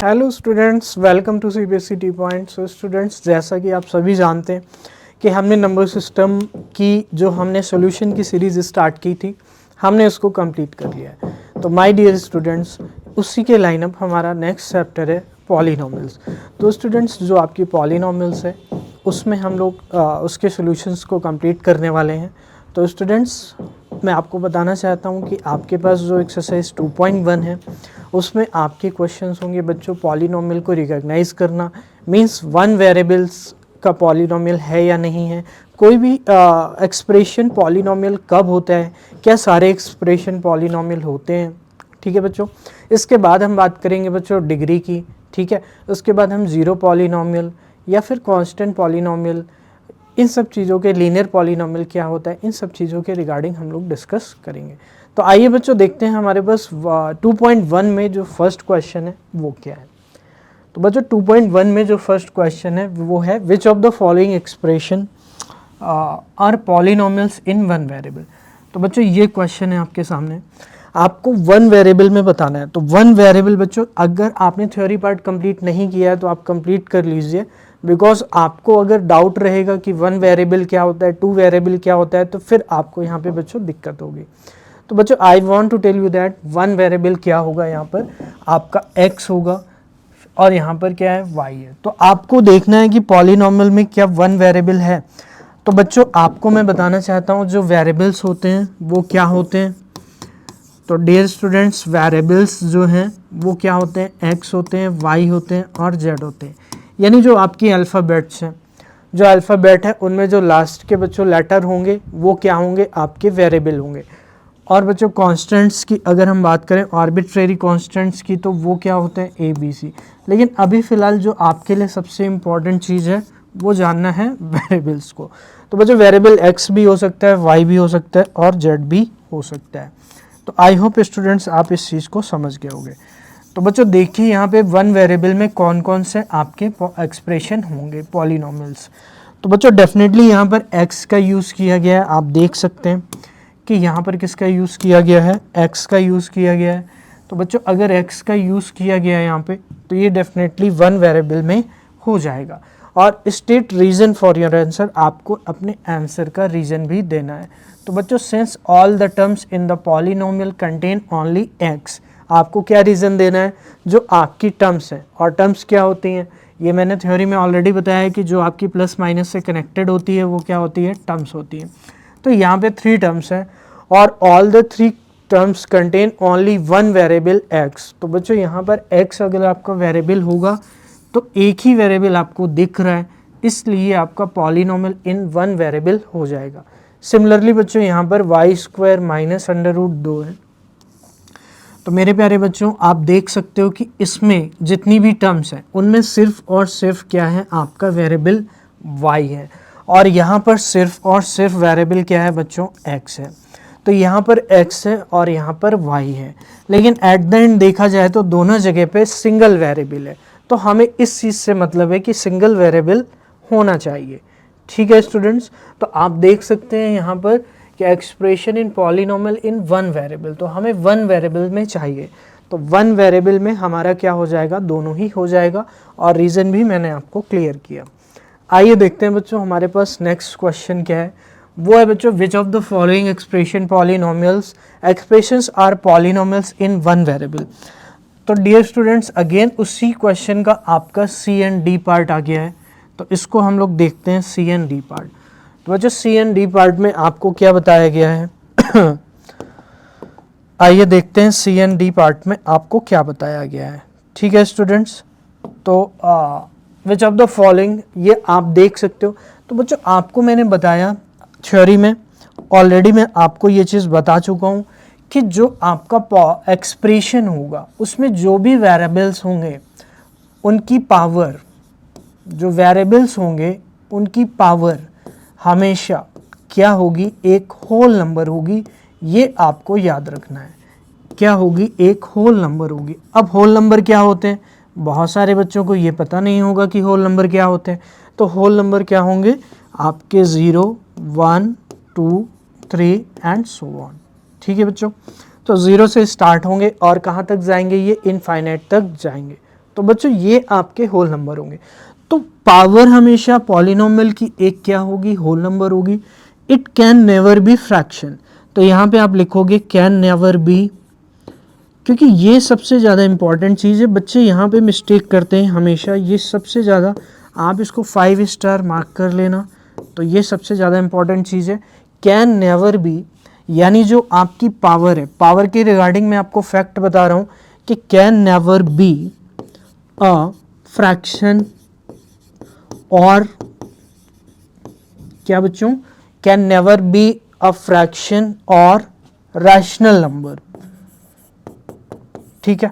Hello students, welcome to CBSE T point. So students, जैसा कि आप सभी जानते हैं कि हमने नंबर सिस्टम की जो हमने सॉल्यूशन की सीरीज़ स्टार्ट की थी, हमने उसको कंप्लीट कर लिया है। तो माय डियर स्टूडेंट्स, उसी के लाइनअप हमारा नेक्स्ट चैप्टर है पॉलिनॉमियल्स। तो स्टूडेंट्स, जो आपकी पॉलिनॉमियल्स है उसमें हम लोग उसके सॉल्यूशंस को कंप्लीट करने वाले हैं। तो स्टूडेंट्स, मैं आपको बताना चाहता हूं कि आपके पास जो एक्सरसाइज 2.1 है उसमें आपके क्वेश्चंस होंगे बच्चों, पॉलिनॉमियल को रिकॉग्नाइज करना, मींस वन वेरिएबल्स का पॉलिनॉमियल है या नहीं है, कोई भी एक्सप्रेशन पॉलिनॉमियल कब होता है, क्या सारे एक्सप्रेशन पॉलिनॉमियल होते हैं। ठीक है बच्चों, इसके बाद हम बात करेंगे बच्चों डिग्री की। ठीक है, उसके बाद हम ज़ीरो पॉलिनॉमियल या फिर कांस्टेंट पॉलिनॉमियल, इन सब चीज़ों के लीनियर पॉलिनॉमियल क्या होता है, इन सब चीज़ों के रिगार्डिंग हम लोग डिस्कस करेंगे। तो आइए बच्चों देखते हैं हमारे पास 2.1 में जो फर्स्ट क्वेश्चन है वो क्या है। तो बच्चों 2.1 में जो फर्स्ट क्वेश्चन है वो है which of the following expression are polynomials in one variable. तो बच्चों ये क्वेश्चन है आपके सामने, आपको वन वेरिएबल में बताना है। तो वन वेरिएबल बच्चों, अगर आपने थ्योरी पार्ट कंप्लीट नहीं किया है तो आप कंप्लीट कर लीजिए, बिकॉज आपको अगर डाउट रहेगा कि वन वेरिएबल क्या होता है, टू वेरिएबल क्या होता है, तो फिर आपको यहाँ पे बच्चों दिक्कत होगी। तो बच्चों I want to tell you that one variable क्या होगा, यहाँ पर आपका x होगा और यहाँ पर क्या है y है। तो आपको देखना है कि पॉलिनॉमियल में क्या वन वेरिएबल है। तो बच्चों आपको मैं बताना चाहता हूँ जो वेरिएबल्स होते हैं वो क्या होते हैं। तो डियर स्टूडेंट्स, वेरिएबल्स जो हैं वो क्या होते हैं, x होते हैं, y होते हैं और z होते हैं। यानी जो आपकी अल्फ़ाबेट्स हैं, जो अल्फ़ाबेट है उनमें जो लास्ट के बच्चों लेटर होंगे वो क्या होंगे, आपके वेरिएबल होंगे। और बच्चों कांस्टेंट्स की अगर हम बात करें, आर्बिट्रेरी कांस्टेंट्स की, तो वो क्या होते हैं, ए बी सी। लेकिन अभी फ़िलहाल जो आपके लिए सबसे इम्पॉर्टेंट चीज़ है वो जानना है वेरिएबल्स को। तो बच्चों वेरिएबल एक्स भी हो सकता है, वाई भी हो सकता है और जेड भी हो सकता है। तो आई होप स्टूडेंट्स आप इस चीज़ को समझ गए होंगे। तो बच्चों देखिए यहाँ पे वन वेरिएबल में कौन कौन से आपके एक्सप्रेशन होंगे पॉलिनॉमियल्स। तो बच्चों डेफिनेटली यहाँ पर x का यूज़ किया गया है, आप देख सकते हैं कि यहाँ पर किसका यूज़ किया गया है, x का यूज़ किया गया है। तो बच्चों अगर x का यूज़ किया गया है यहाँ पे, तो ये डेफिनेटली वन वेरिएबल में हो जाएगा। और state reason for your answer, आपको अपने आंसर का रीज़न भी देना है। तो बच्चों since all the terms in the polynomial contain only x, आपको क्या रीज़न देना है, जो आपकी टर्म्स हैं। और टर्म्स क्या होती हैं, ये मैंने थ्योरी में ऑलरेडी बताया है कि जो आपकी प्लस माइनस से कनेक्टेड होती है वो क्या होती है, टर्म्स होती है। तो यहाँ पे थ्री टर्म्स हैं और all the three terms contain only one variable x। तो बच्चों यहाँ पर x अगर आपका वेरिएबल होगा तो एक ही वेरिएबल आपको दिख रहा है, इसलिए आपका पॉलिनॉमियल इन वन वेरिएबल हो जाएगा। सिमिलरली बच्चों यहाँ पर Y square minus under root 2 है। तो मेरे प्यारे बच्चों आप देख सकते हो कि इसमें जितनी भी टर्म्स हैं उनमें सिर्फ और सिर्फ क्या है, आपका वेरिएबल y है। और यहाँ पर सिर्फ और सिर्फ वेरिएबल क्या है बच्चों, x है। तो यहाँ पर x है और यहाँ पर y है, लेकिन एट द एंड देखा जाए तो दोनों जगह पे सिंगल वेरिएबल है। तो हमें इस चीज़ से मतलब है कि सिंगल वेरिएबल होना चाहिए। ठीक है स्टूडेंट्स, तो आप देख सकते हैं यहाँ पर कि expression in polynomial in one variable, तो हमें वन वेरिएबल में चाहिए। तो वन वेरिएबल में हमारा क्या हो जाएगा, दोनों ही हो जाएगा। और रीज़न भी मैंने आपको क्लियर किया। आइए देखते हैं बच्चों हमारे पास नेक्स्ट क्वेश्चन क्या है। वो है बच्चों which of the following expression polynomials expressions are polynomials in one variable. तो डियर स्टूडेंट्स अगेन उसी क्वेश्चन का आपका सी एंड डी पार्ट आ गया है। तो इसको हम लोग देखते हैं सी एंड डी पार्ट। तो बच्चों सी एंड डी पार्ट में आपको क्या बताया गया है आइए देखते हैं सी एंड डी पार्ट में आपको क्या बताया गया है। ठीक है स्टूडेंट्स, तो विच ऑफ द फॉलोइंग ये आप देख सकते हो। तो बच्चों आपको मैंने बताया थ्योरी में ऑलरेडी, मैं आपको ये चीज़ बता चुका हूँ कि जो आपका एक्सप्रेशन होगा उसमें जो भी वेरिएबल्स होंगे उनकी पावर, जो वेरिएबल्स होंगे उनकी पावर हमेशा क्या होगी, एक होल नंबर होगी। ये आपको याद रखना है, क्या होगी, एक होल नंबर होगी। अब होल नंबर क्या होते हैं, बहुत सारे बच्चों को ये पता नहीं होगा कि होल नंबर क्या होते हैं। तो होल नंबर क्या होंगे, आपके 0, 1, 2, 3 एंड सो ऑन। ठीक है बच्चों, तो 0 से स्टार्ट होंगे और कहाँ तक जाएंगे, ये इनफाइनाइट तक जाएंगे। तो बच्चों ये आपके होल नंबर होंगे। तो पावर हमेशा पॉलिनोमियल की एक क्या होगी, होल नंबर होगी। It can never be fraction, तो यहाँ पे आप लिखोगे कैन नेवर बी, क्योंकि ये सबसे ज़्यादा इंपॉर्टेंट चीज़ है। बच्चे यहाँ पे मिस्टेक करते हैं हमेशा, ये सबसे ज़्यादा, आप इसको 5 स्टार मार्क कर लेना। तो ये सबसे ज़्यादा इंपॉर्टेंट चीज़ है, कैन नेवर बी, यानी जो आपकी पावर है, पावर के रिगार्डिंग मैं आपको फैक्ट बता रहा हूँ कि can never be a fraction, और क्या बच्चों, can never be a fraction और रैशनल नंबर, ठीक है,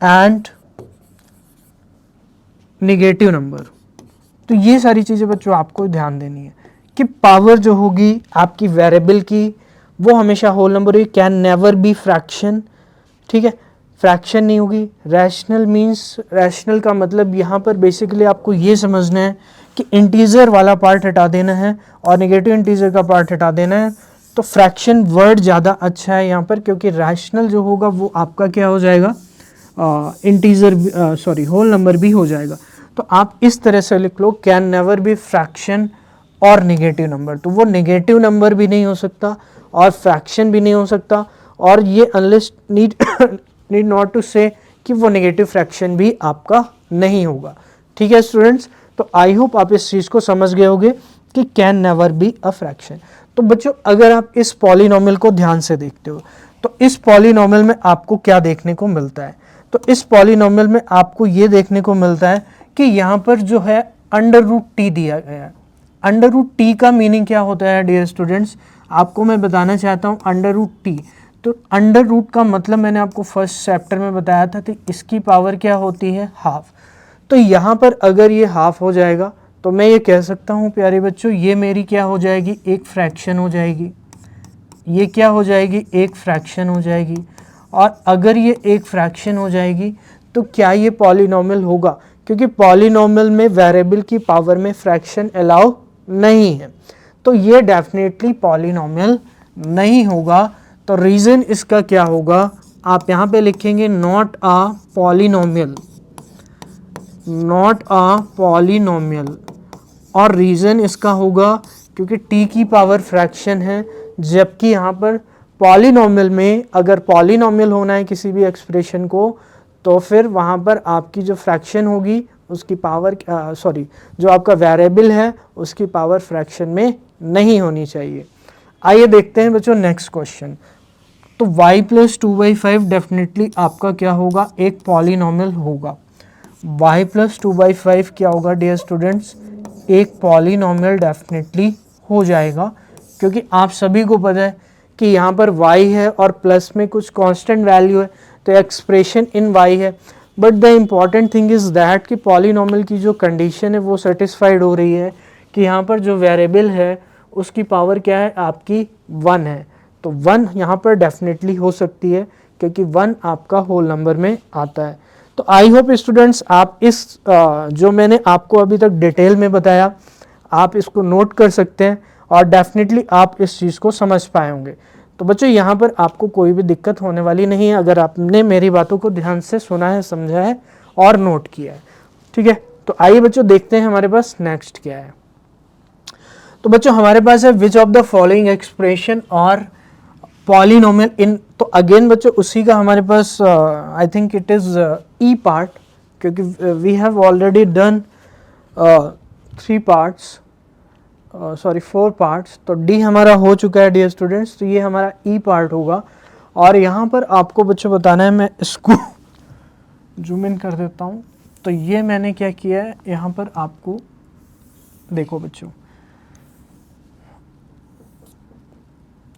एंड निगेटिव नंबर। तो ये सारी चीज़ें बच्चों आपको ध्यान देनी है कि पावर जो होगी आपकी वेरिएबल की वो हमेशा होल नंबर होगी, कैन नेवर बी फ्रैक्शन, ठीक है, फ्रैक्शन नहीं होगी। रैशनल मीन्स, रैशनल का मतलब यहाँ पर बेसिकली आपको ये समझना है कि इंटीजर वाला पार्ट हटा देना है और नेगेटिव इंटीजर का पार्ट हटा देना है। तो फ्रैक्शन वर्ड ज़्यादा अच्छा है यहाँ पर, क्योंकि रैशनल जो होगा वो आपका क्या हो जाएगा, इंटीजर, सॉरी होल नंबर भी हो जाएगा। तो आप इस तरह से लिख लो, कैन नेवर बी फ्रैक्शन और नेगेटिव नंबर। तो वो नेगेटिव नंबर भी नहीं हो सकता और फ्रैक्शन भी नहीं हो सकता, और ये अनलेस नीड नॉट टू से कि वो नेगेटिव फ्रैक्शन भी आपका नहीं होगा। ठीक है स्टूडेंट्स, तो आई होप आप इस चीज़ को समझ गए होंगे कि can never be a fraction. तो बच्चों अगर आप इस पॉलिनोमियल को ध्यान से देखते हो तो इस पॉलिनोमियल में आपको क्या देखने को मिलता है, तो इस पॉलिनोमियल में आपको ये देखने को मिलता है कि यहाँ पर जो है अंडर रूट टी दिया गया है। अंडर रूट टी का मीनिंग क्या होता है डियर स्टूडेंट्स, आपको मैं बताना चाहता हूँ अंडर रूट टी। तो अंडर रूट का मतलब मैंने आपको फर्स्ट चैप्टर में बताया था कि इसकी पावर क्या होती है, हाफ। तो यहाँ पर अगर ये हाफ हो जाएगा तो मैं ये कह सकता हूँ प्यारे बच्चों, ये मेरी क्या हो जाएगी, एक फ्रैक्शन हो जाएगी। ये क्या हो जाएगी, एक फ्रैक्शन हो जाएगी। और अगर ये एक फ्रैक्शन हो जाएगी तो क्या ये पॉलिनोमियल होगा, क्योंकि पॉलिनोमियल में वेरिएबल की पावर में फ्रैक्शन अलाउ नहीं है, तो ये डेफिनेटली पॉलिनोमियल नहीं होगा। तो रीज़न इसका क्या होगा, आप यहाँ पे लिखेंगे not a polynomial, not a polynomial, और रीज़न इसका होगा क्योंकि t की पावर फ्रैक्शन है, जबकि यहाँ पर पॉलिनोमियल में अगर पॉलिनोमियल होना है किसी भी एक्सप्रेशन को तो फिर वहाँ पर आपकी जो फ्रैक्शन होगी उसकी पावर, सॉरी जो आपका वेरिएबल है उसकी पावर फ्रैक्शन में नहीं होनी चाहिए। आइए देखते हैं बच्चों नेक्स्ट क्वेश्चन। तो y प्लस 2/5 डेफिनेटली आपका क्या होगा, एक पॉलिनोमियल होगा। y प्लस 2/5 क्या होगा डियर स्टूडेंट्स, एक पॉलिनोमियल डेफिनेटली हो जाएगा, क्योंकि आप सभी को पता है कि यहाँ पर y है और प्लस में कुछ कांस्टेंट वैल्यू है, तो एक्सप्रेशन इन y है। But the important thing is that कि पॉलिनोमियल की जो कंडीशन है वो सेटिस्फाइड हो रही है कि यहाँ पर जो वेरिएबल है उसकी पावर क्या है, आपकी 1 है। तो 1 यहाँ पर डेफिनेटली हो सकती है क्योंकि 1 आपका होल नंबर में आता है। तो आई होप स्टूडेंट्स आप इस जो मैंने आपको अभी तक डिटेल में बताया आप इसको नोट कर सकते हैं और डेफिनेटली आप इस चीज़ को समझ पाए होंगे। तो बच्चों यहाँ पर आपको कोई भी दिक्कत होने वाली नहीं है अगर आपने मेरी बातों को ध्यान से सुना है, समझा है और नोट किया है। ठीक है, तो आइए बच्चों देखते हैं हमारे पास नेक्स्ट क्या है। तो बच्चों हमारे पास है which of the following expression और पॉलिनोमियल इन, तो अगेन बच्चों उसी का हमारे पास I think it is E part, क्योंकि we have already done 3 parts, sorry 4 parts. तो डी हमारा हो चुका है डियर स्टूडेंट्स, तो ये हमारा ई पार्ट होगा। और यहाँ पर आपको बच्चों बताना है, मैं इसको जूम इन कर देता हूँ। तो ये मैंने क्या किया है, यहाँ पर आपको देखो बच्चों,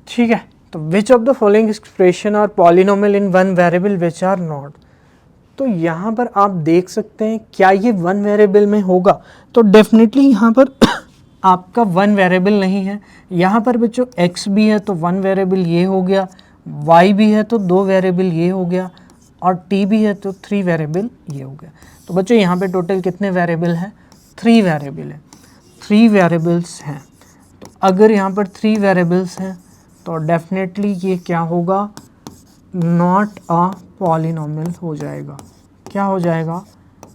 ठीक है। तो which of the following expression और polynomial in one variable which are not, तो यहाँ पर आप देख सकते हैं क्या ये वन वेरिएबल में होगा, तो डेफिनेटली यहाँ पर आपका वन वेरिएबल नहीं है। यहाँ पर बच्चों x भी है तो वन वेरिएबल ये हो गया, y भी है तो 2 वेरिएबल ये हो गया, और t भी है तो 3 वेरिएबल ये हो गया। तो बच्चों यहाँ पे टोटल कितने वेरिएबल हैं, 3 वेरिएबल है, 3 वेरिएबल्स हैं। तो अगर यहाँ पर 3 वेरिएबल्स हैं तो डेफिनेटली ये क्या होगा, नॉट अ पॉलिनोमियल हो जाएगा। क्या हो जाएगा,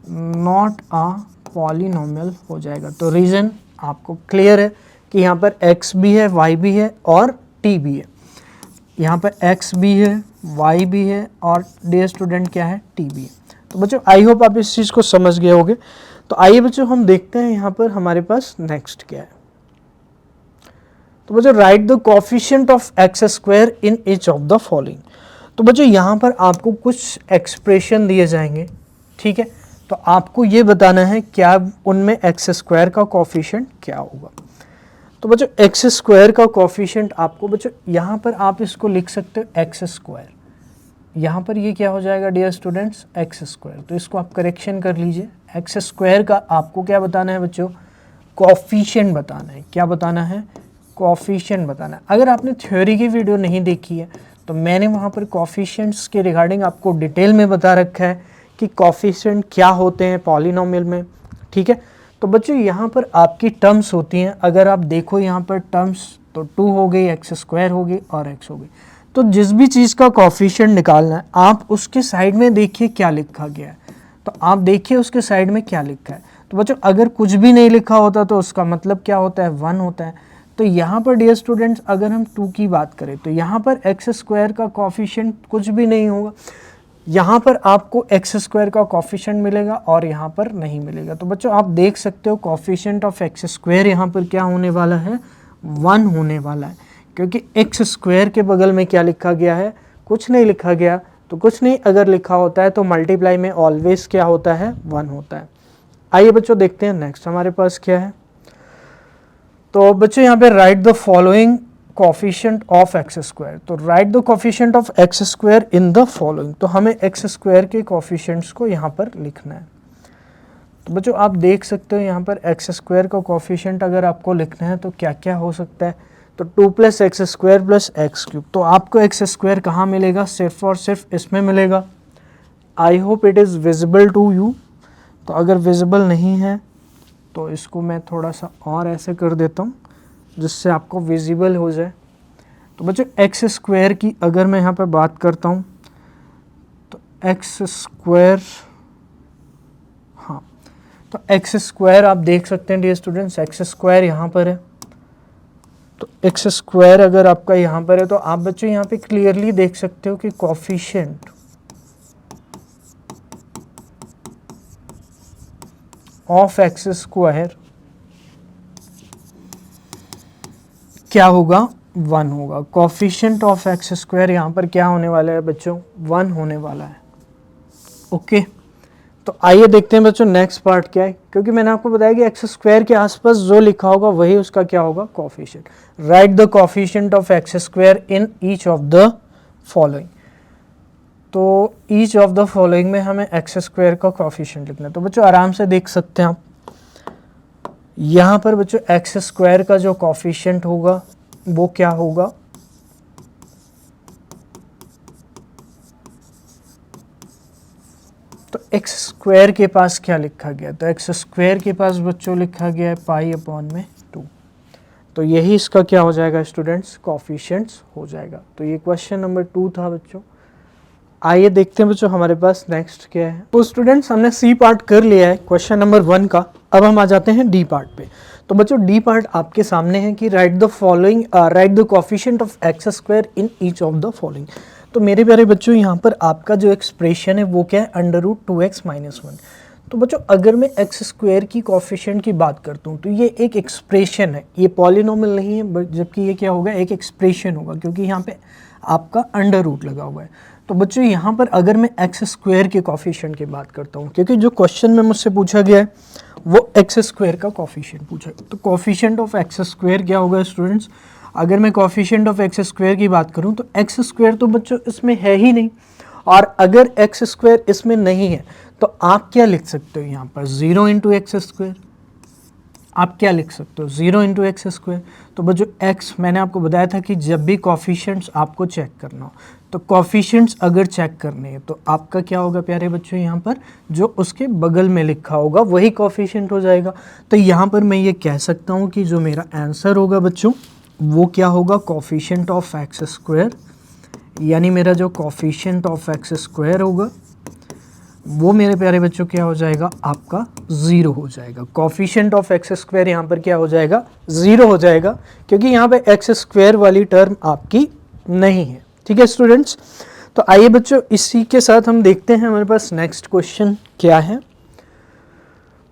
नॉट अ पॉलिनोमियल हो जाएगा। तो रीज़न आपको क्लियर है कि यहाँ पर x भी है, y भी है और t भी है। यहाँ पर x भी है, y भी है और डियर स्टूडेंट क्या है, t भी है। तो बच्चों आई होप आप इस चीज़ को समझ गए होंगे। तो आइए बच्चों हम देखते हैं यहाँ पर हमारे पास नेक्स्ट क्या है। तो बच्चों right the coefficient of x square in each of the following. तो बच्चों यहाँ पर आपको कुछ एक्सप्रेशन दिए जाएंगे, ठीक है। तो आपको ये बताना है क्या उनमें एक्स स्क्वायर का कोफिशिएंट क्या होगा। तो बच्चों एक्स स्क्वायर का कोफिशिएंट आपको बच्चों यहाँ पर आप इसको लिख सकते हो एक्स स्क्वायर, यहाँ पर ये क्या हो जाएगा डियर स्टूडेंट्स, एक्स स्क्वायर। तो इसको आप करेक्शन कर लीजिए। एक्स स्क्वायर का आपको क्या बताना है बच्चों, कोफिशिएंट बताना है। क्या बताना है, कोफिशिएंट बताना है। अगर आपने थ्योरी की वीडियो नहीं देखी है तो मैंने वहाँ पर कोफिशिएंट्स के रिगार्डिंग आपको डिटेल में बता रखा है कि कोफिशिएंट क्या होते हैं पॉलिनोमियल में, ठीक है। तो बच्चों यहाँ पर आपकी टर्म्स होती हैं, अगर आप देखो यहाँ पर टर्म्स तो 2 हो गई, एक्स स्क्वायर हो गई और एक्स हो गई। तो जिस भी चीज़ का कोफिशिएंट निकालना है आप उसके साइड में देखिए क्या लिखा गया है। तो आप देखिए उसके साइड में क्या लिखा है। तो बच्चों अगर कुछ भी नहीं लिखा होता तो उसका मतलब क्या होता है, 1 होता है। तो यहाँ पर डियर स्टूडेंट्स अगर हम 2 की बात करें तो यहाँ पर एक्स स्क्वायर का कोफिशिएंट कुछ भी नहीं होगा, यहाँ पर आपको एक्स स्क्वायर का कोफिशिएंट मिलेगा और यहाँ पर नहीं मिलेगा। तो बच्चों आप देख सकते हो कोफिशिएंट ऑफ एक्स स्क्वायर यहाँ पर क्या होने वाला है, 1 होने वाला है, क्योंकि एक्स स्क्वायर के बगल में क्या लिखा गया है, कुछ नहीं लिखा गया। तो कुछ नहीं अगर लिखा होता है तो मल्टीप्लाई में ऑलवेज क्या होता है, 1 होता है। आइए बच्चों देखते हैं नेक्स्ट हमारे पास क्या है। तो बच्चों यहाँ पे write the following coefficient of x square. तो write the coefficient of x square in the following. तो हमें एक्स स्क्वायर के कोफिशिएंट्स को यहाँ पर लिखना है। तो बच्चों आप देख सकते हो यहाँ पर एक्स स्क्वायर का कोफिशिएंट अगर आपको लिखना है तो क्या क्या हो सकता है। तो 2 + एक्स स्क्वायर + एक्स क्यूब। तो आपको एक्स स्क्वायर कहाँ मिलेगा, सिर्फ और सिर्फ इसमें मिलेगा। I hope it is visible to you. तो अगर विजिबल नहीं है तो इसको मैं थोड़ा सा और ऐसे कर देता हूँ जिससे आपको विजिबल हो जाए। तो बच्चों एक्स स्क्वायर की अगर मैं यहाँ पर बात करता हूँ तो एक्स स्क्वायर, हाँ तो एक्स स्क्वायर आप देख सकते हैं डियर स्टूडेंट्स, एक्स स्क्वायर यहाँ पर है। तो एक्स स्क्वायर अगर आपका यहाँ पर है तो आप बच्चों यहाँ पे क्लियरली देख सकते हो कि कोफिशिएंट ऑफ एक्स स्क्वायर क्या होगा, 1 होगा। कोफिशिएंट ऑफ एक्स स्क्वायर यहाँ पर क्या होने वाला है बच्चों, 1 होने वाला है। ओके तो आइए देखते हैं बच्चों नेक्स्ट पार्ट क्या है, क्योंकि मैंने आपको बताया कि एक्स स्क्वायर के आसपास जो लिखा होगा वही उसका क्या होगा, coefficient. Right the coefficient of x square in each of the following. तो ईच ऑफ द फॉलोइंग में हमें एक्स स्क्वायर का कोफिशिएंट लिखना है। तो बच्चों आराम से देख सकते हैं आप यहाँ पर बच्चों एक्स स्क्वायर का जो कोफिशिएंट होगा वो क्या होगा, तो एक्स स्क्वायर के पास क्या लिखा गया, तो एक्स स्क्वायर के पास बच्चों लिखा गया है π/2। तो यही इसका क्या हो जाएगा स्टूडेंट्स, कोफिशिएंट्स हो जाएगा। तो ये क्वेश्चन नंबर 2 था बच्चों। आइए देखते हैं बच्चों हमारे पास नेक्स्ट क्या है। तो स्टूडेंट्स हमने सी पार्ट कर लिया है क्वेश्चन नंबर 1 का। अब हम आ जाते हैं डी पार्ट पे। तो बच्चों डी पार्ट आपके सामने है कि right the following, right the coefficient of x square in each of the following. तो मेरे प्यारे बच्चों यहाँ पर आपका जो एक्सप्रेशन है वो क्या है, √2x - 1। तो बच्चों अगर मैं एक्स स्क्वायर की कोफिशिएंट की बात करता हूँ तो ये एक एक्सप्रेशन है, ये पॉलिनोमियल नहीं है, जबकि ये क्या होगा, एक एक्सप्रेशन होगा, क्योंकि यहाँ पे आपका √ लगा हुआ है। तो बच्चों यहाँ पर अगर मैं एक्स स्क्वायर के कोफिशिएंट की बात करता हूँ, क्योंकि जो क्वेश्चन में मुझसे पूछा गया है वो एक्स स्क्वायर का कोफिशिएंट पूछा है। तो कोफिशिएंट ऑफ एक्स स्क्वायर क्या होगा स्टूडेंट्स, अगर मैं कोफिशिएंट ऑफ एक्स स्क्वायर की बात करूँ तो एक्स स्क्वायर तो बच्चों इसमें है ही नहीं, और अगर एक्स स्क्वायर इसमें नहीं है तो आप क्या लिख सकते हो यहाँ पर, 0 × एक्स स्क्वायर। आप क्या लिख सकते हो, 0 × एक्स स्क्वायर। तो बच्चों एक्स मैंने आपको बताया था कि जब भी कोफिशिएंट्स आपको चेक करना हो तो कोफिशिएंट्स अगर चेक करने हैं तो आपका क्या होगा प्यारे बच्चों, यहाँ पर जो उसके बगल में लिखा होगा वही कोफिशिएंट हो जाएगा। तो यहाँ पर मैं ये कह सकता हूँ कि जो मेरा आंसर होगा बच्चों वो क्या होगा, कोफिशिएंट ऑफ एक्स स्क्वायर, यानी मेरा जो कोफिशिएंट ऑफ एक्स स्क्वायर होगा वो मेरे प्यारे बच्चों क्या हो जाएगा, आपका 0 हो जाएगा। कोफिशिएंट ऑफ एक्स स्क्वायर यहाँ पर क्या हो जाएगा, 0 हो जाएगा, क्योंकि यहाँ पे एक्स स्क्वायर वाली टर्म आपकी नहीं है। ठीक है स्टूडेंट्स, तो आइए बच्चों इसी के साथ हम देखते हैं हमारे पास नेक्स्ट क्वेश्चन क्या है।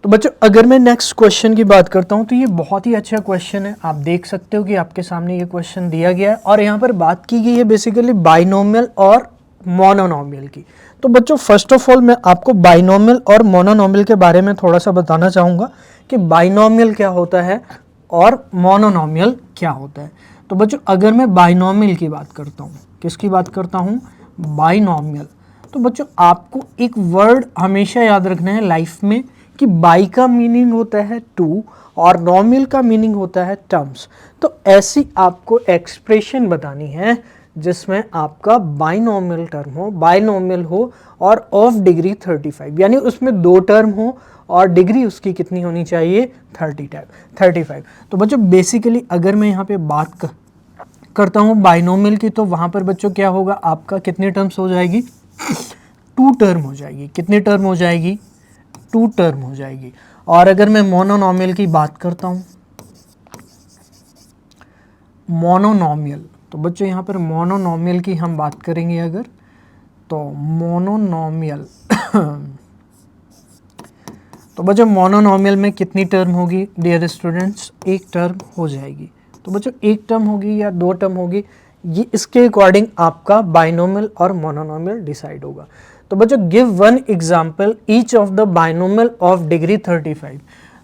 तो बच्चों अगर मैं नेक्स्ट क्वेश्चन की बात करता हूँ तो ये बहुत ही अच्छा क्वेश्चन है। आप देख सकते हो कि आपके सामने ये क्वेश्चन दिया गया है और यहाँ पर बात की गई है बेसिकली बाइनोमियल और मोनोनोमियल की। तो बच्चों फर्स्ट ऑफ ऑल मैं आपको बाइनोमियल और मोनोनोमियल के बारे में थोड़ा सा बताना चाहूँगा कि बाइनोमियल क्या होता है और मोनोनोमियल क्या होता है। तो बच्चों अगर मैं बाइनोमियल की बात करता हूँ, किसकी बात करता हूँ, बाइनोमियल, तो बच्चों आपको एक वर्ड हमेशा याद रखना है लाइफ में कि बाई का मीनिंग होता है टू और नॉमियल का मीनिंग होता है टर्म्स। तो ऐसी आपको एक्सप्रेशन बतानी है जिसमें आपका बाइनोमियल टर्म हो, बाइनोमियल हो और ऑफ डिग्री 35, यानी उसमें 2 टर्म हो और डिग्री उसकी कितनी होनी चाहिए, 35। तो बच्चों बेसिकली अगर मैं यहाँ पे बात करता हूँ बाइनोमियल की, तो वहाँ पर बच्चों क्या होगा, आपका कितनी टर्म्स हो जाएगी, 2 टर्म हो जाएगी। कितनी टर्म हो जाएगी, 2 टर्म हो जाएगी। और अगर मैं मोनोनोमियल की बात करता हूँ, मोनोनोमियल, तो बच्चों यहाँ पर मोनोनोमियल की हम बात करेंगे अगर, तो मोनोनोमियल तो बच्चों मोनोनोमियल में कितनी टर्म होगी डियर स्टूडेंट्स, 1 टर्म हो जाएगी। तो बच्चों 1 टर्म होगी या 2 टर्म होगी, ये इसके अकॉर्डिंग आपका बाइनोमियल और मोनोनोमियल डिसाइड होगा। तो बच्चों give 1 example each of the binomial of degree 35।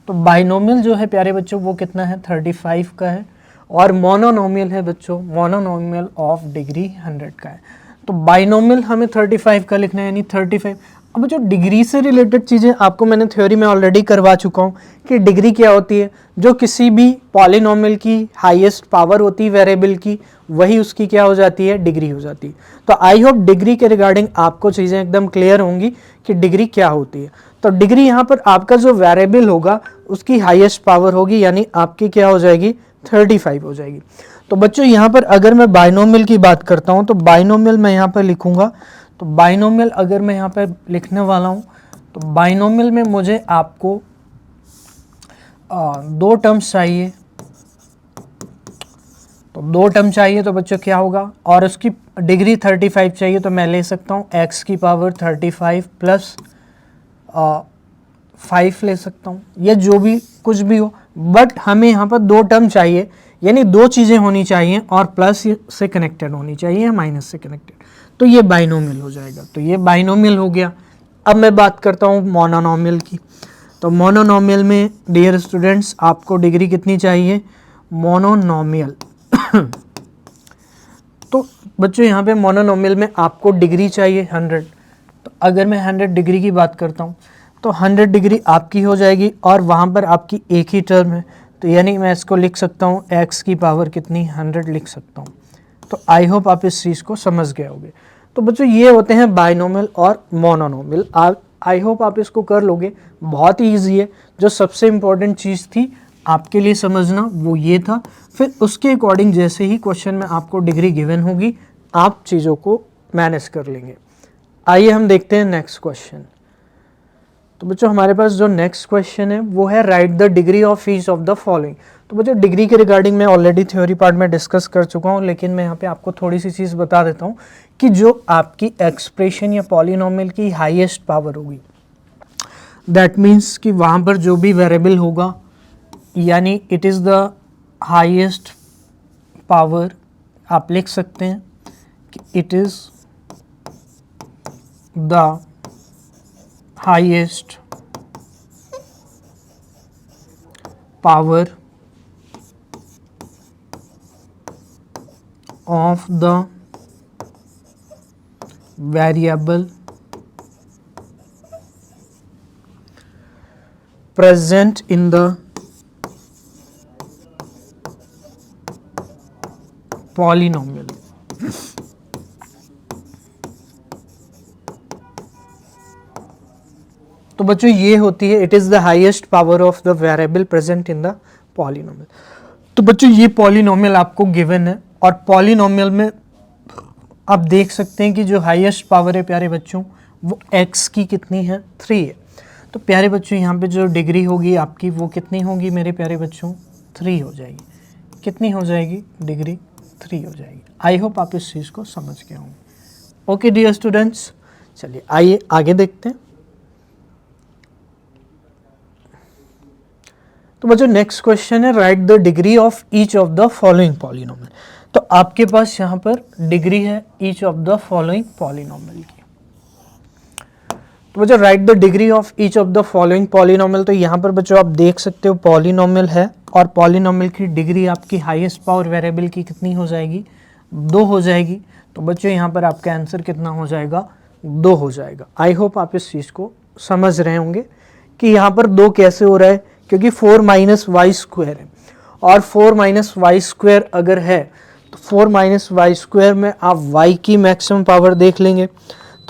तो बाइनोमियल जो है प्यारे बच्चों वो कितना है, 35 का है, और मोनोनोमियल है बच्चों, मोनोनोमियल ऑफ डिग्री 100 का है। तो बाइनोमियल हमें 35 का लिखना है, यानी 35। अब बच्चों डिग्री से रिलेटेड चीज़ें आपको मैंने थ्योरी में ऑलरेडी करवा चुका हूँ कि डिग्री क्या होती है, जो किसी भी पॉलिनोमियल की हाईएस्ट पावर होती है वेरिएबल की, वही उसकी क्या हो जाती है, डिग्री हो जाती है। तो आई होप डिग्री के रिगार्डिंग आपको चीज़ें एकदम क्लियर होंगी कि डिग्री क्या होती है। तो डिग्री यहाँ पर आपका जो वेरिएबल होगा उसकी हाईएस्ट पावर होगी, यानी आपकी क्या हो जाएगी, 35 हो जाएगी। तो बच्चों यहाँ पर अगर मैं बाइनोमियल की बात करता हूँ तो बाइनोमियल मैं यहाँ पर लिखूंगा। तो बाइनोमियल अगर मैं यहाँ पर लिखने वाला हूँ तो बाइनोमियल में मुझे आपको 2 टर्म्स चाहिए। तो 2 टर्म चाहिए, तो बच्चों क्या होगा, और उसकी डिग्री 35 चाहिए, तो मैं ले सकता हूँ x की पावर 35 प्लस 5 ले सकता हूँ, या जो भी कुछ भी हो, बट हमें यहाँ पर 2 टर्म चाहिए, यानी 2 चीज़ें होनी चाहिए और प्लस से कनेक्टेड होनी चाहिए या माइनस से कनेक्टेड, तो ये बाइनोमियल हो जाएगा। तो ये बाइनोमियल हो गया। अब मैं बात करता हूँ मोनोनोमियल की। तो मोनोनोमियल में डियर स्टूडेंट्स आपको डिग्री कितनी चाहिए, मोनोनोमियल तो बच्चों यहाँ पे मोनोनोमियल में आपको डिग्री चाहिए 100। तो अगर मैं 100 डिग्री की बात करता हूँ तो 100 डिग्री आपकी हो जाएगी और वहाँ पर आपकी एक ही टर्म है, तो यानी मैं इसको लिख सकता हूँ x की पावर कितनी, 100 लिख सकता हूँ। तो आई होप आप इस चीज़ को समझ गए होंगे। तो बच्चों ये होते हैं बाइनोमियल और मोनोनोमियल। आई होप आप इसको कर लोगे, बहुत ही ईजी है। जो सबसे इम्पॉर्टेंट चीज़ थी आपके लिए समझना वो ये था, फिर उसके अकॉर्डिंग जैसे ही क्वेश्चन में आपको डिग्री गिवन होगी आप चीज़ों को मैनेज कर लेंगे। आइए हम देखते हैं नेक्स्ट क्वेश्चन। तो बच्चों हमारे पास जो नेक्स्ट क्वेश्चन है वो है right the degree of each of the following. तो बच्चों डिग्री के रिगार्डिंग मैं ऑलरेडी थ्योरी पार्ट में डिस्कस कर चुका हूँ, लेकिन मैं यहाँ पे आपको थोड़ी सी चीज़ बता देता हूँ कि जो आपकी एक्सप्रेशन या पॉलिनोमियल की हाईएस्ट पावर होगी, दैट मीन्स कि वहाँ पर जो भी वेरिएबल होगा, यानी it is the highest power, आप लिख सकते हैं कि it is the highest power of the variable present in the polynomial। तो बच्चों ये होती है it is the highest power of the variable present in the polynomial. तो बच्चों ये पॉलिनोमियल आपको गिवन है और पॉलिनोमियल में आप देख सकते हैं कि जो हाईएस्ट पावर है प्यारे बच्चों वो x की कितनी है 3 है। तो प्यारे बच्चों यहाँ पे जो डिग्री होगी आपकी वो कितनी होगी मेरे प्यारे बच्चों 3 हो जाएगी। कितनी हो जाएगी डिग्री 3 हो जाएगी। आई होप आप इस चीज़ को समझ गए होंगे। ओके डियर स्टूडेंट्स, चलिए आइए आगे देखते हैं। तो बच्चों नेक्स्ट क्वेश्चन है right the degree of each of the following polynomial. तो आपके पास यहाँ पर डिग्री है each of the following polynomial की। तो बच्चों right the degree of each of the following polynomial. तो यहाँ पर बच्चों आप देख सकते हो पॉलिनोमियल है और पॉलिनोमियल की डिग्री आपकी हाईएस्ट पावर वेरिएबल की कितनी हो जाएगी 2 हो जाएगी। तो बच्चों यहाँ पर आपका आंसर कितना हो जाएगा 2 हो जाएगा। आई होप आप इस चीज़ को समझ रहे होंगे कि यहाँ पर 2 कैसे हो रहा है, क्योंकि 4 माइनस वाई स्क्वायर है और 4 माइनस वाई स्क्वायर अगर है तो 4 माइनस वाई स्क्वायर में आप y की मैक्सिमम पावर देख लेंगे।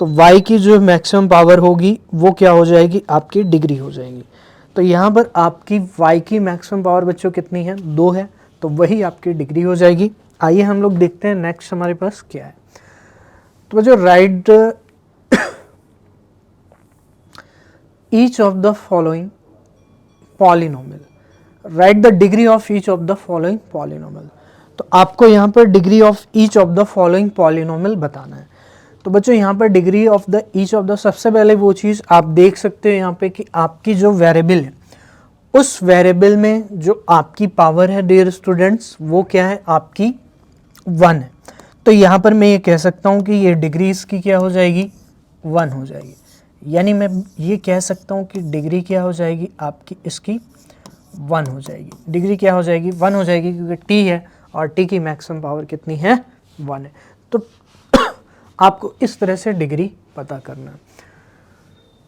तो y की जो मैक्सिमम पावर होगी वो क्या हो जाएगी आपकी डिग्री हो जाएगी। तो यहाँ पर आपकी y की मैक्सिमम पावर बच्चों कितनी है 2 है, तो वही आपकी डिग्री हो जाएगी। आइए हम लोग देखते हैं नेक्स्ट हमारे पास क्या है। तो बच्चों right each of the following polynomial, right the degree of each of the following polynomial. तो आपको यहाँ पर degree of each of the following polynomial बताना है। तो बच्चों यहाँ पर degree of the each of the, सबसे पहले वो चीज़ आप देख सकते हो यहाँ पे कि आपकी जो वेरिएबल है उस वेरिएबल में जो आपकी पावर है डियर स्टूडेंट्स वो क्या है आपकी 1 है। तो यहाँ पर मैं ये कह सकता हूँ कि ये डिग्री इसकी क्या हो जाएगी 1 हो जाएगी। यानी मैं ये कह सकता हूँ कि डिग्री क्या हो जाएगी आपकी इसकी 1 हो जाएगी। डिग्री क्या हो जाएगी 1 हो जाएगी, क्योंकि t है और t की मैक्सिमम पावर कितनी है 1 है। तो आपको इस तरह से डिग्री पता करना है।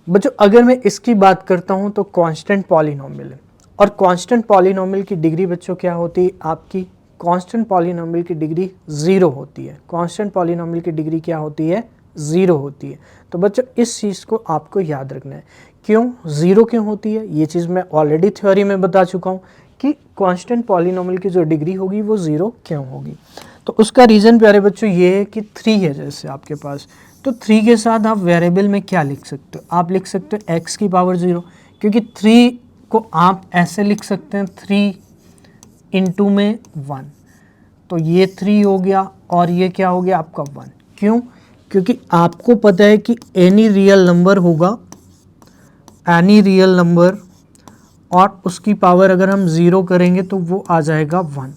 बच्चों अगर मैं इसकी बात करता हूँ तो कांस्टेंट पॉलिनोमियल है और कांस्टेंट पॉलिनोमियल की डिग्री बच्चों क्या होती है आपकी, कांस्टेंट पॉलिनोमियल की डिग्री 0 होती है। कांस्टेंट पॉलिनोमियल की डिग्री क्या होती है 0 होती है। तो बच्चों इस चीज़ को आपको याद रखना है। क्यों 0 क्यों होती है, ये चीज़ मैं ऑलरेडी थ्योरी में बता चुका हूँ कि कांस्टेंट पॉलिनोमियल की जो डिग्री होगी वो 0 क्यों होगी। तो उसका रीज़न प्यारे बच्चों ये है कि 3 है जैसे आपके पास, तो 3 के साथ आप वेरिएबल में क्या लिख सकते हो, आप लिख सकते हो x की पावर 0, क्योंकि 3 को आप ऐसे लिख सकते हैं 3 इंटू में 1, तो ये 3 हो गया और ये क्या हो गया आपका 1। क्यों, क्योंकि आपको पता है कि एनी रियल नंबर होगा, एनी रियल नंबर और उसकी पावर अगर हम 0 करेंगे तो वो आ जाएगा 1।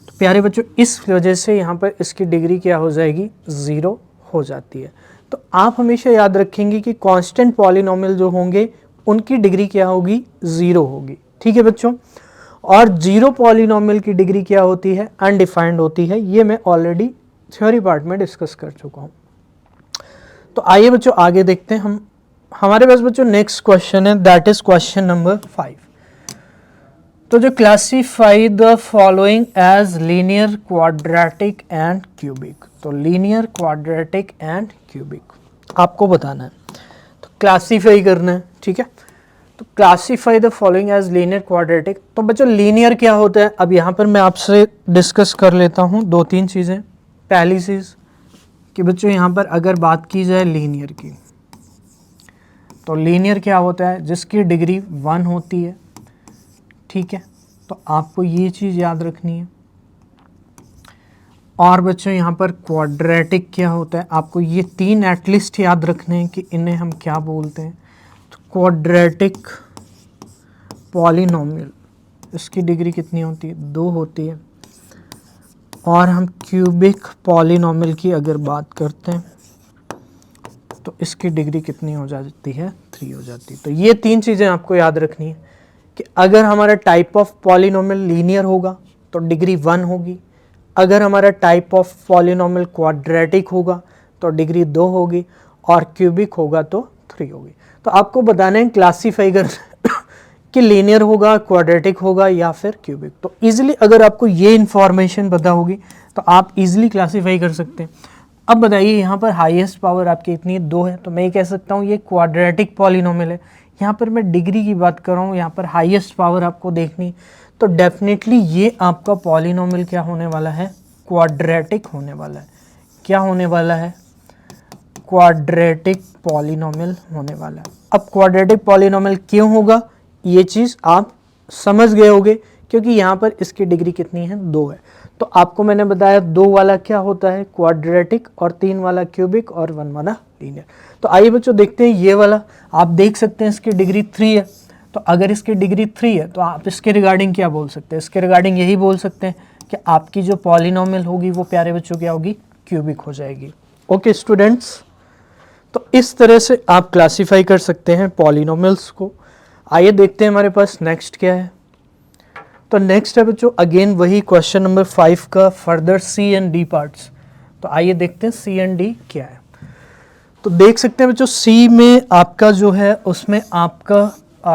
तो प्यारे बच्चों इस वजह से यहाँ पर इसकी डिग्री क्या हो जाएगी 0 हो जाती है। तो आप हमेशा याद रखेंगे कि कांस्टेंट पॉलिनोमियल जो होंगे उनकी डिग्री क्या होगी 0 होगी। ठीक है बच्चों, और 0 पॉलिनोमियल की डिग्री क्या होती है अनडिफाइंड होती है। ये मैं ऑलरेडी थ्योरी पार्ट में डिस्कस कर चुका हूँ। तो आइए बच्चों आगे देखते हैं। हमारे पास बच्चों नेक्स्ट क्वेश्चन है, दैट इज क्वेश्चन नंबर 5। तो जो classify the following as linear, quadratic and cubic. तो लीनियर, क्वाड्रेटिक एंड क्यूबिक आपको बताना है, तो क्लासीफाई करना है। ठीक है, तो classify the following as linear, quadratic. तो बच्चों लीनियर क्या होता है, अब यहाँ पर मैं आपसे डिस्कस कर लेता हूँ 2-3 चीज़ें। पहली चीज़ कि बच्चों यहाँ पर अगर बात की जाए लीनियर की, तो लीनियर क्या होता है जिसकी डिग्री 1 होती है। ठीक है, तो आपको ये चीज़ याद रखनी है। और बच्चों यहाँ पर क्वाड्रेटिक क्या होता है, आपको ये 3 एटलीस्ट याद रखने हैं कि इन्हें हम क्या बोलते हैं। तो क्वाड्रेटिक पॉलिनोमियल, इसकी डिग्री कितनी होती है 2 होती है। और हम क्यूबिक पॉलिनोमियल की अगर बात करते हैं तो इसकी डिग्री कितनी हो जाती है 3 हो जाती है। तो ये 3 चीज़ें आपको याद रखनी है कि अगर हमारा टाइप ऑफ पॉलिनोमियल लीनियर होगा तो डिग्री 1 होगी, अगर हमारा टाइप ऑफ पॉलिनोमियल क्वाड्रेटिक होगा तो डिग्री 2 होगी, और क्यूबिक होगा तो 3 होगी। तो आपको बताना है क्लासीफाई कर कि लीनियर होगा, क्वाड्रेटिक होगा या फिर क्यूबिक। तो इजीली अगर आपको ये इन्फॉर्मेशन पता होगी तो आप इजीली क्लासीफाई कर सकते हैं। अब बताइए यहाँ पर हाईएस्ट पावर आपकी इतनी 2 है, तो मैं ये कह सकता हूँ ये क्वाड्रेटिक पॉलिनोमियल है। यहाँ पर मैं डिग्री की बात कर रहा हूँ, यहाँ पर हाईएस्ट पावर आपको देखनी, तो डेफिनेटली ये आपका पॉलिनोमियल क्या होने वाला है क्वाड्रेटिक होने वाला है। क्या होने वाला है क्वाड्रेटिक पॉलिनोमियल होने वाला है। अब क्वाड्रेटिक पॉलिनोमियल क्यों होगा ये चीज़ आप समझ गए होगे, क्योंकि यहाँ पर इसकी डिग्री कितनी है, 2 है। तो आपको मैंने बताया 2 वाला क्या होता है, क्वाड्रेटिक, और 3 वाला क्यूबिक, और 1 वाला लीनियर। तो आइए बच्चों देखते हैं ये वाला। आप देख सकते हैं इसकी डिग्री 3 है। तो अगर इसकी डिग्री 3 है तो आप इसके रिगार्डिंग क्या बोल सकते हैं, इसके रिगार्डिंग यही बोल सकते हैं कि आपकी जो पॉलिनोमियल होगी वो प्यारे बच्चों क्या होगी, क्यूबिक हो जाएगी। ओके स्टूडेंट्स, तो इस तरह से आप क्लासीफाई कर सकते हैं पॉलिनोमियल्स को। आइए देखते हैं हमारे पास नेक्स्ट क्या है। तो नेक्स्ट है बच्चों अगेन वही क्वेश्चन नंबर 5 का further C and D parts. तो आइए देखते हैं सी एंड डी क्या है। तो देख सकते हैं बच्चों सी में आपका जो है उसमें आपका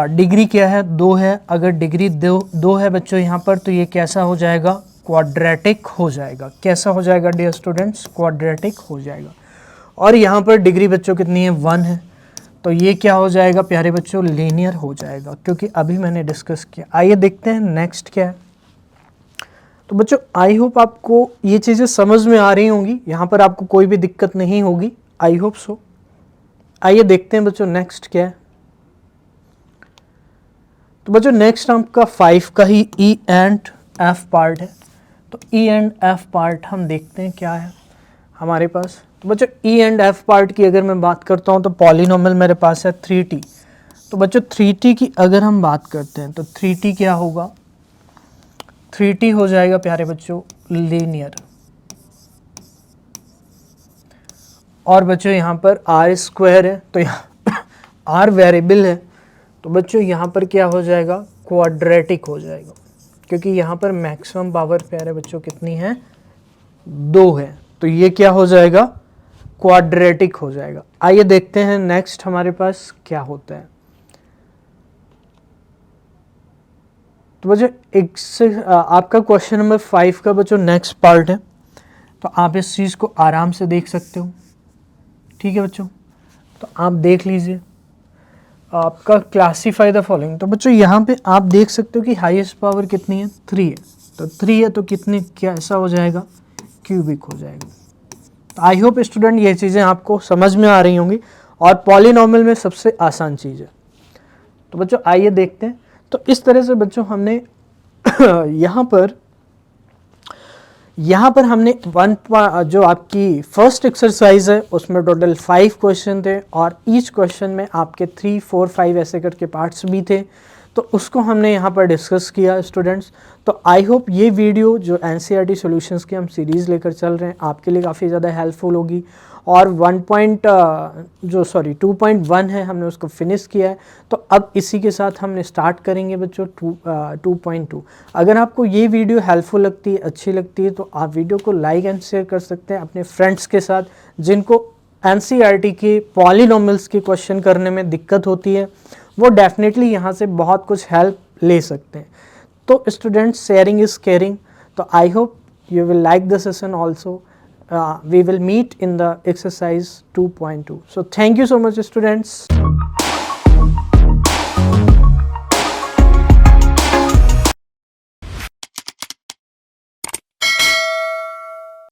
डिग्री क्या है, 2 है। अगर डिग्री 2 है बच्चों यहाँ पर, तो ये कैसा हो जाएगा, क्वाड्रेटिक हो जाएगा। कैसा हो जाएगा डियर स्टूडेंट्स, क्वाड्रेटिक हो जाएगा। और यहाँ पर डिग्री बच्चों कितनी है, 1 है। तो ये क्या हो जाएगा प्यारे बच्चों, लीनियर हो जाएगा, क्योंकि अभी मैंने डिस्कस किया। आइए देखते हैं नेक्स्ट क्या है। तो बच्चों आई होप आपको ये चीज़ें समझ में आ रही होंगी, यहाँ पर आपको कोई भी दिक्कत नहीं होगी, आई होप सो। आइए देखते हैं बच्चों नेक्स्ट क्या है। तो बच्चों नेक्स्ट आपका 5 का ही ई एंड एफ पार्ट है। तो ई एंड एफ पार्ट हम देखते हैं क्या है हमारे पास। तो बच्चों ई एंड एफ पार्ट की अगर मैं बात करता हूँ तो पॉलिनोमियल मेरे पास है 3t। तो बच्चों 3t की अगर हम बात करते हैं तो 3t क्या होगा, 3t हो जाएगा प्यारे बच्चों लीनियर। और बच्चों यहाँ पर आर स्क्वायर है, तो यहाँ आर वेरिएबल है, तो बच्चों यहाँ पर क्या हो जाएगा, क्वाड्रेटिक हो जाएगा, क्योंकि यहाँ पर मैक्सिमम पावर प्यारे बच्चों कितनी है, 2 है। तो ये क्या हो जाएगा, क्वाड्रेटिक हो जाएगा। आइए देखते हैं नेक्स्ट हमारे पास क्या होता है। तो बच्चों एक से आपका क्वेश्चन नंबर 5 का बच्चों नेक्स्ट पार्ट है। तो आप इस चीज़ को आराम से देख सकते हो, ठीक है बच्चों। तो आप देख लीजिए आपका क्लासीफाई द फॉलोइंग। तो बच्चों यहाँ पे आप देख सकते हो कि हाईएस्ट पावर कितनी है, 3 है। तो 3 है तो कितने कैसा हो जाएगा, क्यूबिक हो जाएगा। आई होप स्टूडेंट ये चीज़ें आपको समझ में आ रही होंगी, और पॉलिनोमियल में सबसे आसान चीज़ है। तो बच्चों आइए देखते हैं। तो इस तरह से बच्चों हमने यहाँ पर हमने जो आपकी फर्स्ट एक्सरसाइज है उसमें टोटल 5 क्वेश्चन थे, और ईच क्वेश्चन में आपके 3, 4, 5 ऐसे करके पार्ट्स भी थे। तो उसको हमने यहाँ पर डिस्कस किया स्टूडेंट्स। तो आई होप ये वीडियो जो एनसीईआरटी सॉल्यूशंस की हम सीरीज़ लेकर चल रहे हैं आपके लिए काफ़ी ज़्यादा हेल्पफुल होगी। और 2.1 है हमने उसको फिनिश किया है। तो अब इसी के साथ हमने स्टार्ट करेंगे बच्चों 2.2। अगर आपको ये वीडियो हेल्पफुल लगती है, अच्छी लगती है, तो आप वीडियो को लाइक एंड शेयर कर सकते हैं अपने फ्रेंड्स के साथ जिनको एनसीईआरटी के पॉलिनोमियल्स के क्वेश्चन करने में दिक्कत होती है। वो डेफिनेटली यहाँ से बहुत कुछ हेल्प ले सकते हैं। तो स्टूडेंट्स शेयरिंग इज़ केयरिंग। तो I hope you will like the session also. We will meet in the exercise 2.2. So thank you so much students.